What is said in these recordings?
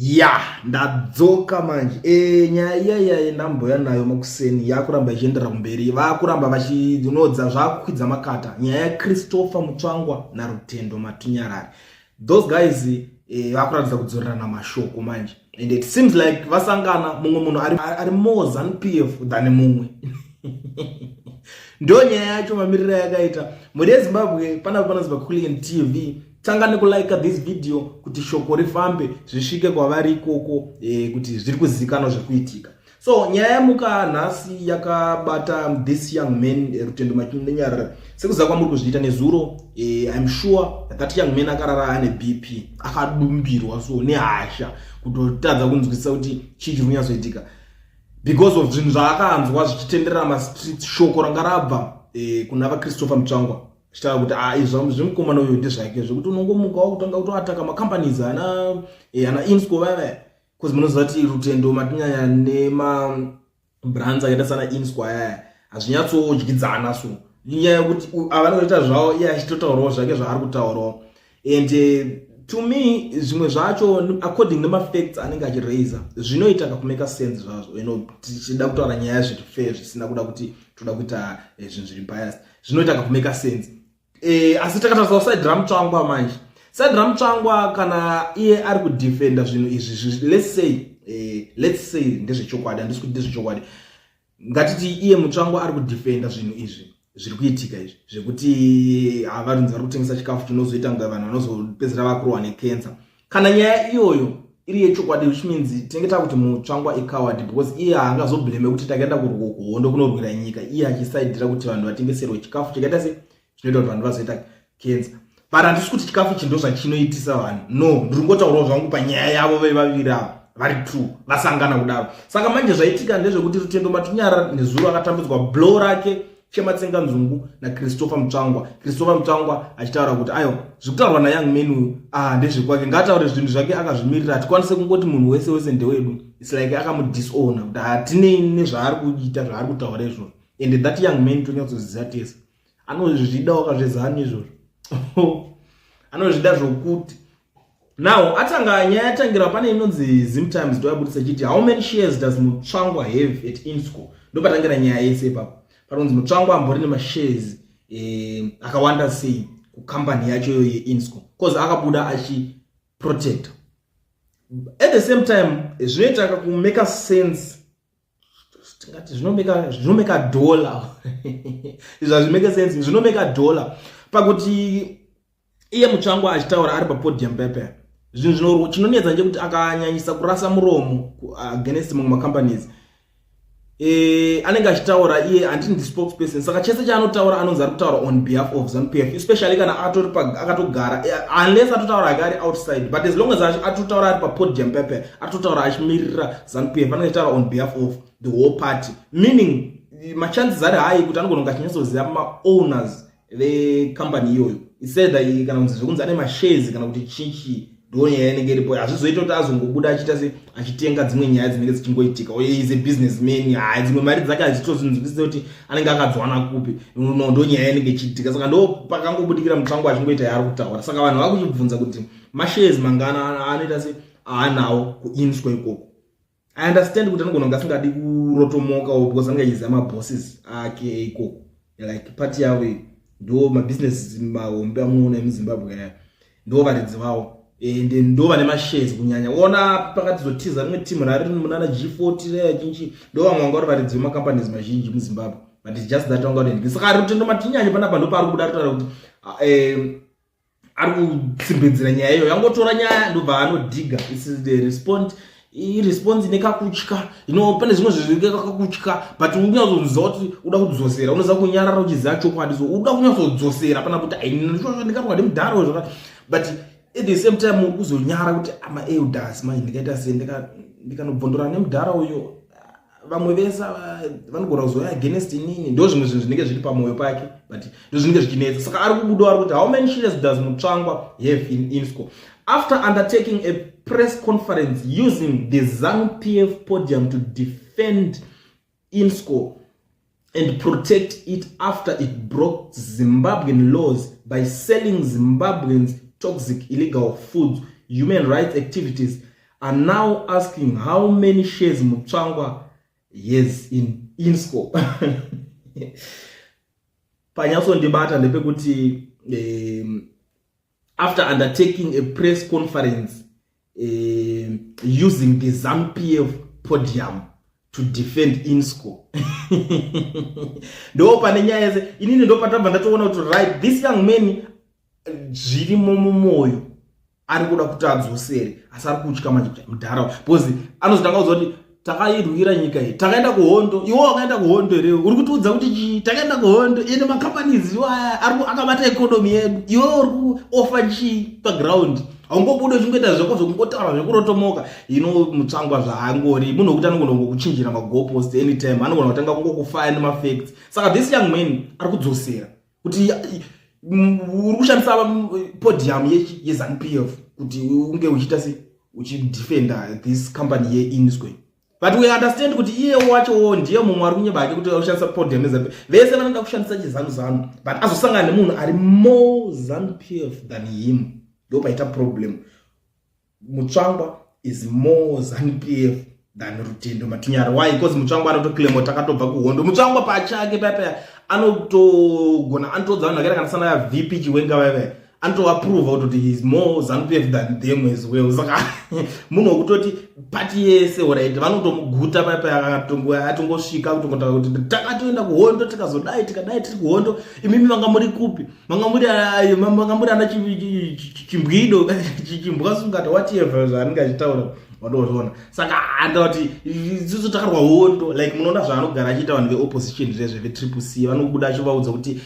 Ya ndadzoka manje nyaya ndamboya nayo makuseni yakuramba ichiendera kumberi vakuramba vachinodza zvakukwidza makata nyaya yaChristopher Mutsvangwa naRutendo Matunyarare. Those guys vakuratidza kudzorerana mashoko manje, and it seems like vasangana mumwe munhu ari more ZANU-PF than mumwe. Ndo nyaya yacho mamiriro yakaita muri yeZimbabwe. Panazva Kulian TV, tangani kulike this video kuti shoko rifambe zvisvike kwavari ikoko, kuti zviri kuzikanwa zvekuitika. So nyaya yamuka nhasi yakabata this young man Rutendo Matunyarare. Sekuziva kwamuri kuzviita nezuro, I'm sure that young man akarara ane BP, akadumbirwa so nehasha kutotadza kunzwisisa kuti chii chiri kunyatsoitika because of zvinhu zvaakanzwa zvichitenderera mastreet. Shoko ranga rabva kuna vaChristopher Mutsvangwa chitaura kuti izvo zvemukomana uyu ndezvake zvekuti unongomuka wakutanga kutoataka macompanies ana Insco vava, because munoziva kuti Rutendo Matunyarare nemabrands akaita sana Insco ayaya hazvinyatsodyidzana. So nyaya yekuti avanoita zvavo iye achitotaurawo zvake zvaari kutaurawo, and to me zvimwe zvacho according nemafacts anenge achiraisa zvinoita kakumeka sense zvazvo. Tichida kutaura nyaya yazviti fair zvisina kuda kuti toda kuita zvinhu zviri biased, zvinoita kakumeka sense. Asi takatarisa side raMutsvangwa manje, side raMutsvangwa kana iye ari kudefenda zvinhu izvi, let's say ndezvechokwadi, handisi kuti ndezvechokwadi, ngatiti iye Mutsvangwa ari kudefenda zvinhu izvi zviri kuitika izvi zvekuti avarunzi vari kutengesa chikafu chinozoita kunge vanhu vanozopedzera vakurohwa necancer. Kana nyaya iyoyo iri yechokwadi, which means tinenge takuti Mutsvangwa icoward, because iye haangazobhleme kuti takaenda kuhondo kunorwira nyika, iye achisaidira kuti vanhu vatengeserwe chikafu chakaita se chinoita kuti vanhu vazoita cancer. But handisi kuti chikafu ichi ndo zvachinoitisa vanhu, no, ndiri kungotaurawo zvangu panyaya yavo vevaviri ava vari true vasangana kudaro. Saka manje zvaitika ndezvekuti Rutendo Matunyarare nezuro akatambudzwa blow rake Chematsenga Nzungu naChristopher Mutsvangwa. Christopher Mutsvangwa achitaura kuti ayo zvikutaurwa nayoung man uyu ndezvekwake, ngataure zvinhu zvake akazvimirira, hatikwanise kungoti munhu wese wese ndewedu. It's like akamudisown kuti hatinei nezvaari kuita zvaari kutaura izvozvo, and that young man tonyatsoziva tese anozvidawo kazvezano izvozvo. Anozvida zvokuti now atanga nyaya yatangira pane inonzi Zim Times ndoyabudisa chiti how many shares does Mutsvangwa have at Insco. Ndopatangira nyaya yese ipapo paronzi Mutsvangwa ambori nemashares akawanda sei kukampani yacho iyoyo yeInsco, because akabuda achiprotect. At the same time zvinoita kumeka sense, tingati zvinomeka dollar. Izvo zvimeka sense, zvinomeka dollar pakuti iye Mutsvangwa achitaura ari papodium pepe. Zvinhu chinonetsa nje kuti akanyanyisa kurasa muromo against mamwe macompanies. Anenge achitaura iye handini ndi spokesperson, saka chese chaanotaura anonzi ari kutaura on behalf of ZANU-PF, especially kana akatogara, unless atotaura agari outside, but as long as atotaura ari papodium pepe, atotaura achimirira ZANU-PF, anenge achitaura on behalf of the whole party, meaning machances ari high kuti anogona kunge ma-owners vecompany iyoyo. Iseda kana kunzi zvekunzi ane mashares kana kuti chichi ndo nyaya inenge iripo. Hazvizoita kuti azongobuda achitenga dzimwe nyaya dzinenge dzichingoitika, uye is a businessman, dzimwe mari dzake hadzitozinzwisisa kuti anenge akadzwana kupi, ndo nyaya inenge ichiitika. Saka ndo pakangobudikira Mutsvangwa achingoita yaari kutaura. Saka vanhu vari kuchibvunza kuti mashares mangana anoita se aanawo kuInsco ikoko. I understand kuti anogona kunge asingadi kurotomoka because anenge achiziva mabosses ake ikoko, like party yavo ndo mabusiness mahombe amuona emuZimbabwe ndo varidzi vavo, ende ndo vane mashares kunyanya. Ona pakati zotiza rimwe timu rari munana G40 reyachinchi ndo vamwe vanga vari varidzi vemacompanies mazhinji muZimbabwe, but it's just that vanga vari. Saka Rutendo Matunyarare panapa ndo paari kuda kutaura kuti ari kutsimbinzira nyaya iyo, yangotora nyaya ndobva anodhiga. Response nekakutya, pane zvimwe zvezvike kakutya, but unyatsoziva kuti uda kudzosera, unoziva kunyarara uchiziva chokwadi, so uda kunyatsodzosera pana kuti izvozvo ndingatwa ndimudharo zvakati, but at the same time uri kuzonyara kuti ama-elders manje ndikaita se ndikanobvondora nemudhara uyo vamwe vese vanogona kuzoya against inini. Ndo zvimwe zvinhu zvinenge zviri pamwoyo pake, but ndo zvinenge zvichinetsa. Saka ari kubuda ari kuti how many shares does Mutsvangwa have in Insco. After undertaking a press conference using the ZANU-PF podium to defend Insco and protect it after it broke Zimbabwean laws by selling Zimbabweans toxic illegal foods, human rights activities, are now asking how many shares Mutsvangwa has in Insco. Panyaso ndibata ndepekuti after undertaking a press conference using the ZANU-PF podium to defend Insco. Ndo pane nyaya yese inini ndo patamba ndatoona kuti right, this young man zviri moyo ari kuda kuti adzosere asi ari kutya manje mudhara because anozotanga kuzoti takairwira nyika iyi, takaenda kuhondo, iwo wakaenda kuhondo here, uri kutiudza kuti chii? Takaenda kuhondo, ene macompanies iwo akabata economy yedu, iwo uri kuofa chii paground? Haungobude uchingoita zvako zvokungotaura zvekurotomoka. Mutsvangwa zvaangori munhu wekuti anogona kukuchinjira magoalpost anytime, anogona kutanga kungokufaya nemafacts. Saka this young man ari kudzosera kuti uri kushandisa podium yeZANU-PF kuti unge uchiita sei uchidefenda this company yeInsco. But we understand kuti iye wacho ndiye mumwe ari kunyeba yake kuti ushandisa podium yeZANU-PF. Vese vanoda kushandisa chizanu-zanu, but azosangana nemunhu ari more ZANU-PF than him. Ndo paita problem. Mutsvangwa is more ZANU-PF than Rutendo Matinyari. Why? Because Mutsvangwa anotoclaim takatobva kuhondo. Mutsvangwa pachake papa anotogona antodza vanhu vakaita kana sana ya VP Chiwenga veve anotoapprove kuti he is more ZANU-PF than them as well. Saka munhu wekutoti party yese alright vanotomuguta papa atongosvika kutongotaura kuti takatoenda kuhondo tikazodai tikadai tiri kuhondo, imimi manga muri kupi? Manga muri ana chimbwido chimbwasungata whatever zvaanenge achitaura wadozvona. Saka andati isusu takarwa hondo, like munoona zvaanogara achiita vanhu veopposition zvezve-CCC vanobuda achivaudza kuti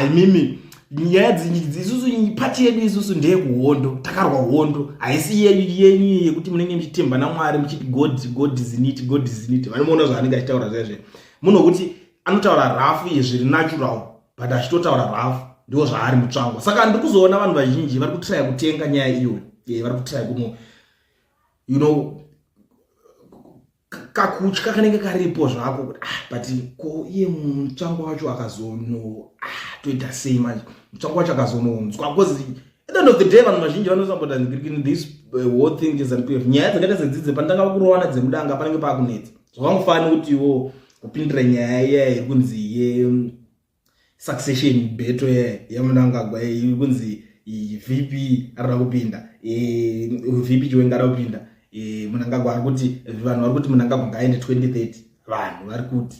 imimi nyaya isusu pati yedu isusu ndeye kuhondo, takarwa hondo, haisi yenyu yekuti munenge muchitemba naMwari muchiti god is in it, god is in it. Vanomuona zvaanenge achitaura zvezve. Munhu wekuti anotaura rafu zviri natural but achitotaura rafu, ndiko zvaari Mutsvangwa. Saka ndiri kuzoona vanhu vazhinji vari kutraya kutenga nyaya iyoyo, vari kutraya kuno kakutya kanenge karipo zvako kuti but ko iye Mutsvangwa wacho akazono toita sei manje, Mutsvangwa wacho akazononzwa, because at the end of the day vanhu vazhinji vanosambota this whole thing yeZANU-PF. Nyaya dzakaita sedzidze pandanga kurowana dzemudanga panenge pakunetsa, zvavangofani kuti iwo upindire nyaya iya iri kunzi succession battle yaMnangagwa iri kunzi VP arida kupinda, VP Chiwenga arida kupinda, Mnangagwa ari kuti vanhu vari kuti Mnangagwa ngaende 2030, vanhu vari kuti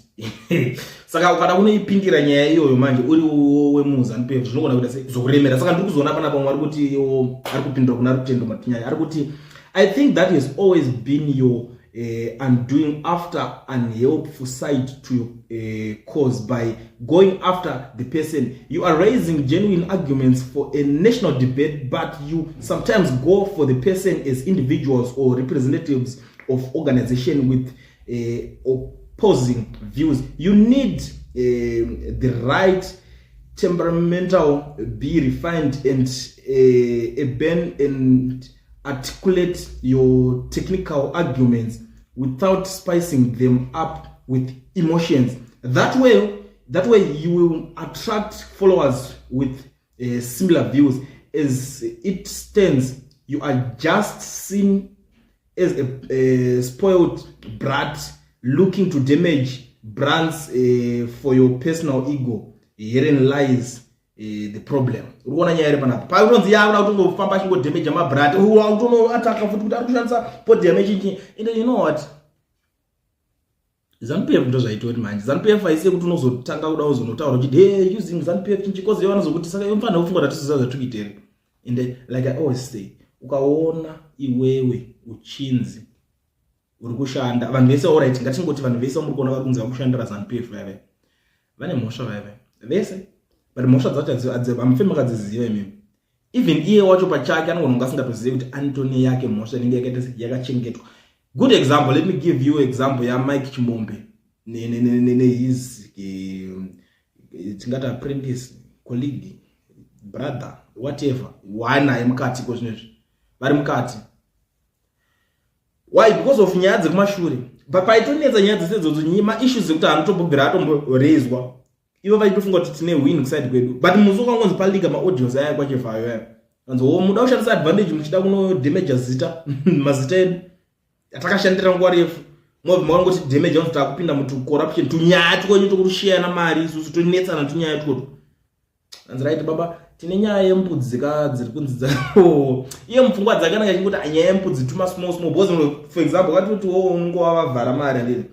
saka ukada kunoipindira nyaya iyoyo manje uri wemuZANU-PF zvinogona kuita sezokuremera. Saka ndiri kuzoona pana pamwe ari kuti ari kupindira kuna Rutendo Matinyari ari kuti I think that has always been your undoing after unhelpful side to your cause. By going after the person, you are raising genuine arguments for a national debate, but you sometimes go for the person as individuals or representatives of organization with opposing views. You need the right temperamental, be refined and bend and articulate your technical arguments without spicing them up with emotions. That way you will attract followers with similar views. As it stands, you are just seen as a spoiled brat looking to damage brands for your personal ego. Herein lies the problem. Uruona nyaya iri panapa. Paunonzi yaura kuti ngofamba chingo damage mabrand. Utono ataka futi kuti ari kushandisa podium echinji. And you know what? ZANU-PF ndo zvaitori manje. ZANU-PF haisi kuti unozotanga kuda uzonotaura kuti hey using ZANU-PF chinji kozi yavanozokuti saka imfana kufunga kuti tisiza zvatukiteri. And like I always say, ukaona iwewe uchinzi uri kushanda vanhu vese alright, ngatingoti vanhu vese muri kuona vari kunzi vakushandira ZANU-PF veve vane mhosva veve vese, but mhosva dzacho amufemi akadziziva imimi. Even iye wacho pachake anogona kunge asingatozive kuti Anthony yake mhosva inenge yakachengetwa. Good example, let me give you example ya Mike Chimombe his tingati apprentice, colleague, brother, whatever, wanaye mukati kozvinezvi vari mukati. Why? Because of nyaya dzekumashure. Paitonetsa nyaya dzesedzodzo maissues ekuti anotombobvira atomboraiswa, ivo vaitofunga kuti tine win kuside kwedu, but musi ukangonzi paliga maaudios aya kwachefayo aya anzi muda kushandisa advantage muchida kuno damage zita mazita edu. yatakashandira nguva refu mwangoti damage yangu takupinda mutu corruption tunyaya tukonye tokurushiyana mari isusu tonetsana tunyaya tukoto anziraiti baba tine nyaya yembudzi dziri kunzi iye mupfungwa dzakanaka chingoti nyaya yembudzi tuma small because for example kati kuti unongova vavhara mari andini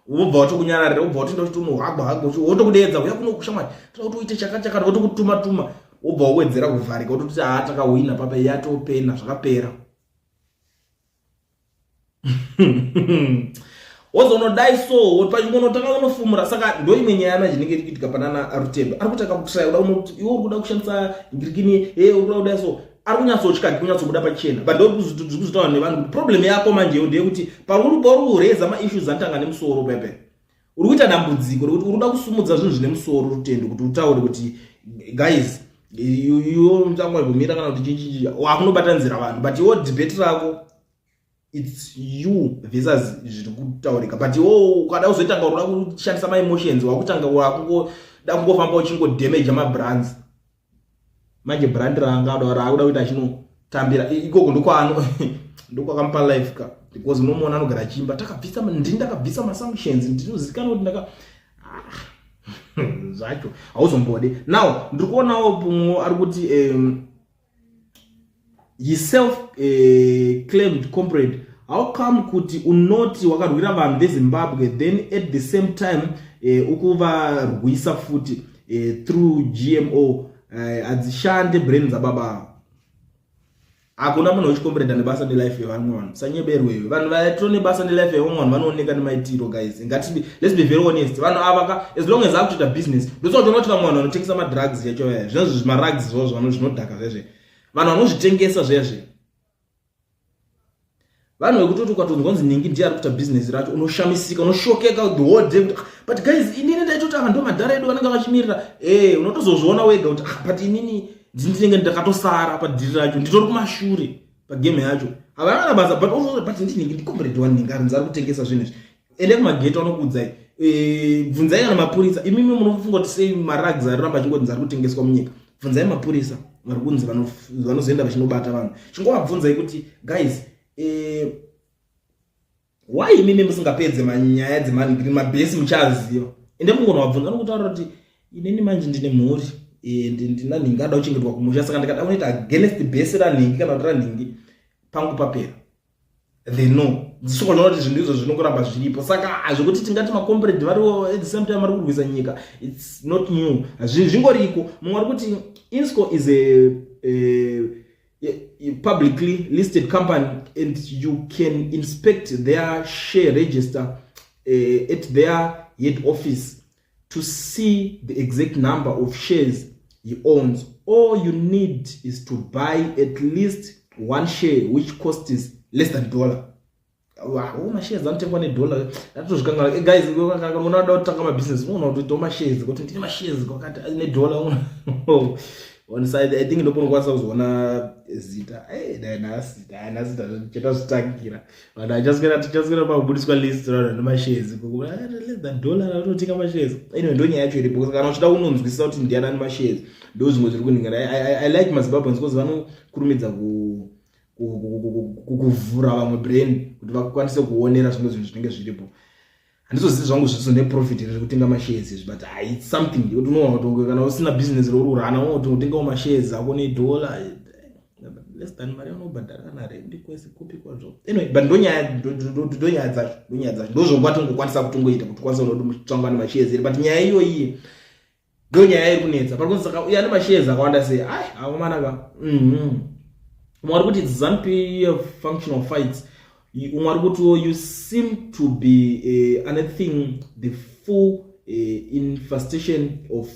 ubva watokunyararira ubva watoenda kuti unohagwa wotokudedza uya kunokusha mwari toda kuti uite chakachakati wotokutuma ubva wowedzera kuvharika wototi takahwina papa yatopena zvakapera wozonodai so pachimono unofumura saka ndo imwe nyaya yana chinenge chikiitika panana Arutembe ari kuti akakutraya iwe uri kuda kushandisa ngirikini uri kuda so ari kunyatsotya kunyatsobuda pachena but ndiri kuzotaura nevanhu kuti problem yako manje ndeyekuti pauri kureza maissues anotanga nemusoro pepe uri kuita dambudziko rekuti uri kuda kusumudza zvinhu zvine musoro Rutendo kuti utaure kuti guys iwo mutangwaibvumira kana kuti chinchi wakunobata nzira vanhu but iwo debate rako it's you versus zviri kutaurika but iwo ukada kuzoitanga uroda kushandisa maemotions wakutanga wakungoda kungofamba uchingodamage mabrands manje brand ranga rakuda kuita chinotambira ikoko ndokwakampa life ka because unomuona anogara chimba ndakabvisa masanctions ndinozivikanwa kuti ndaka zvacho hauzombode now ndiri kuonawo pumwe ari kuti he self claimed comrade how come kuti unoti wakarwira vanhu veZimbabwe then at the same time ukuvarwisa futi through GMO adzishande brain dzababa akuna munhu uchikomreda nebasa nelife yevamwe vanhu sanyeberwe vanhu vaitone basa nelife yevamwe vanhu vanooneka nemaitiro guys let's be very honest vanhu ava as long as akuita business ndotsvakuti vamwe vanhu vanotengesa madrugs yacho zvinhu zvimarugs zvozvo vanhu zvinodhaka zvezve vanhu vanozvitengesa zvezve vanhu vekutoti ukatonzwanzi ningi ndiye ari kuita business racho unoshamisika unoshokeka the whole day but guys inini ndaitoti ava ndo madhara edu vanenge vachimirira unotozozviona wega kuti but inini ndinenge ndakatosara padhiri racho nditori kumashure pagame yacho havana basa but ndinenge ndikomrade waningi arinzi ari kutengesa zvinhu izvi ende kumageti vanokuudzai bvunzai kana mapurisa imimi munofunga kuti sei marags ariramba achingodzi ari kutengeswa munyika bvunzai mapurisa vari kunzi vanozoenda vachinobata vanhu chingovabvunzai kuti guys why imimi musingapedze manyaya dzemaningiri mabhesi muchaziva ende mungonavabvunza anokutaura kuti inini manje ndine mhuri ndina nhingi ada kuchengetwa kumusha saka ndikada kunoita against bhesi ranhingi kana kuti ranhingi pangu papera they know dzisokonaona kuti zvinhu izvo zvinongoramba zviripo saka zvekuti tingati macomrade variwo at the same time vari kurwisa nyika it's not new zvingoriko mumwe ari kuti INSCO is a publicly listed company and you can inspect their share register at their head office to see the exact number of shares he owns. All you need is to buy at least one share which costs less than $1. Wow, my shares don't take $1. That was guys, we're not talking about business. We don't do my shares. Go to my shares. Go get $1. On side, I think the point was one zita. Hey, that's just stuck here. But I just get about Buddhist list and my shares. Less than $1. I don't take my shares. Anyway, don't you actually because I don't know without Indiana and my shares. Those was winning. I like my Zimbabweans because I know Kurumidza kuvhura vamwe brain kuti vakwanise kuonera zvimwe zvinhu zvinenge zviripo handizo zivi zvangu zvisine profit rekutenga mashares but it's something kuti unoona kuti kana usina business rourana unoti utengawo mashares ako $1 less than mari unobhadhara kana rendi kwese kupi kwazvo anyway but ndonyaya dzacho ndozvongwati ngokwanisa kutongoita kuti kwanisa unoti mutsvangwa nemashares but nyaya iyoyi ndonyaya iri kunetsa parikunzi saka uya nemashares akawanda sei akomanaka Umar it's Zambia functional fights. Umar you seem to be anything the full infestation of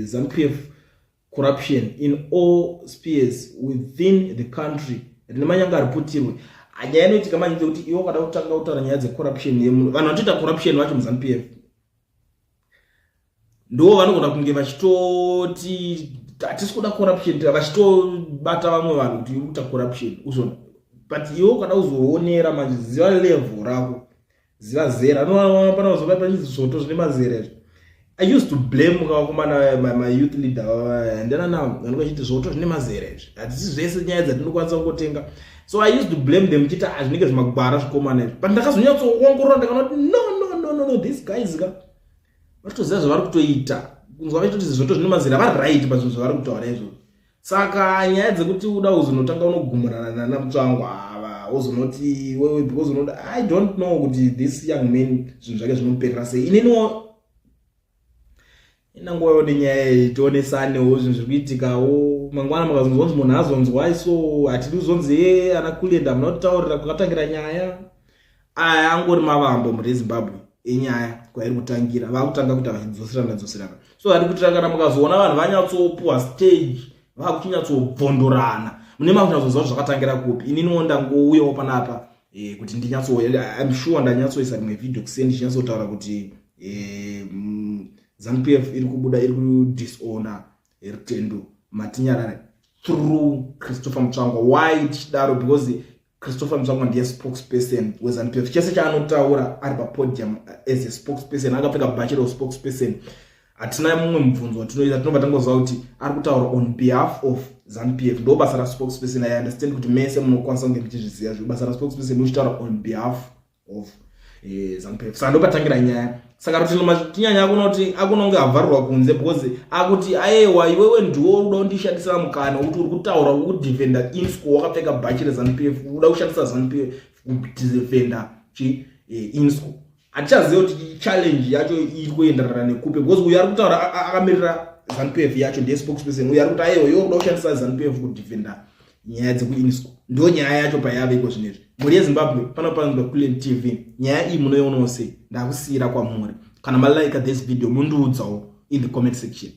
Zambia corruption in all spheres within the country. Nemanyanga ripotirwe. Anyaya inoitika manje kuti iwo kada kutanga kutaura nyaya dzecorruption yemunhu. Vanhu vanoita corruption vacho muZambia. Ndo vanogona kunge vachitoti atisi kuda corruption vachitobata vamwe vanhu kuti ikuita corruption uzona but iwo kana uzoonera manje ziva level rako ziva zera pana uzoba pachizvoto zvine mazera izvo I used to blame my youth leader and then now vanenge vachiti zvoto zvine mazera izvi hatisi zvese nyaya dzatindokwanisa kungotenga So I used to blame them chiti zvinenge zvimagwara zvikomana izvi, but ndakazonyatsoongorora ndakanoti no, these guys vatitoziva zvavari kutoita, kunzwa vachitoti zvoto zvino mazira vari right pazvinhu zvavari kutaura izvozvo. Saka nyaya dzekuti uda uzonotanga unogumurana nana Mutsvangu ava uzonoti wewe because unoti I don't know kuti this young man zvinhu zvake zvinoperera sei. Ineniwo inangoyo nenyaya tionesanewo zvinhu zviri kuitikawo mangwana makazonzwa munhu azonzwa so hatidi uzonzi ana Kulenda muna kutaurira kwakatangira nyaya aya angori mavambo muri Zimbabwe enyaya kwairi kutangira vakutanga kuti vachidzoserana. So hari kuti kana mukazoona vanhu vanyatsopuwa stage vakuchinyatsobvondorana mune makunyatsozva zvakatangira kupi. Inini ndangouyawo panapa kuti I'm sure ndanyatsoisa rimwe video kuseni ndichinyatsotaura kuti ZANU-PF iri kubuda iri kudisown Rutendo Matinyarara through Christopher Mutsvangu. Why tichidaro? Because Christopher Mutsvangu ndiye spokesperson weZANU-PF. Chese chaanotaura ari papodium as a spokesperson, akapfeka bhachi spokesperson. Hatina mumwe mubvunzo watinoita, tinobva tangoziva kuti ari kutaura on behalf of ZANU-PF. Ndo basa raspokesperson. I understand kuti mese munokwanisa kunge muchizviziva zvo basa raspokesperson uchitaura on behalf of ZANU-PF. Saka ndopatangira nyaya. Saka kuti tinyanya akunoti akunonge avharirwa kunze because akuti aiwa iwewe ndiwo uda kundishandisira mukana kuti uri kutaura uri kudefenda INSCO wakapfeka bhachi reZANU-PF, uda kushandisa ZANU-PF kudefenda INSCO. Hatichaziva kuti challenge yacho iri kuenderana nekupe because uyo ari kutaura akamirira ZANU-PF yacho ndiye spokesperson. Uyo ari kuti aiwa iwe uda kushandisa ZANU-PF kudefenda nyaya dzekuINSCO. Ndo nyaya yacho payave iko zvinezvi. Muri yeZimbabwe panopanzwa Kulend TV. Nyaya iyi munoionawo sei? Ndakusiyira kwamuri. Kana malike this video mundiudzawo in the comment section.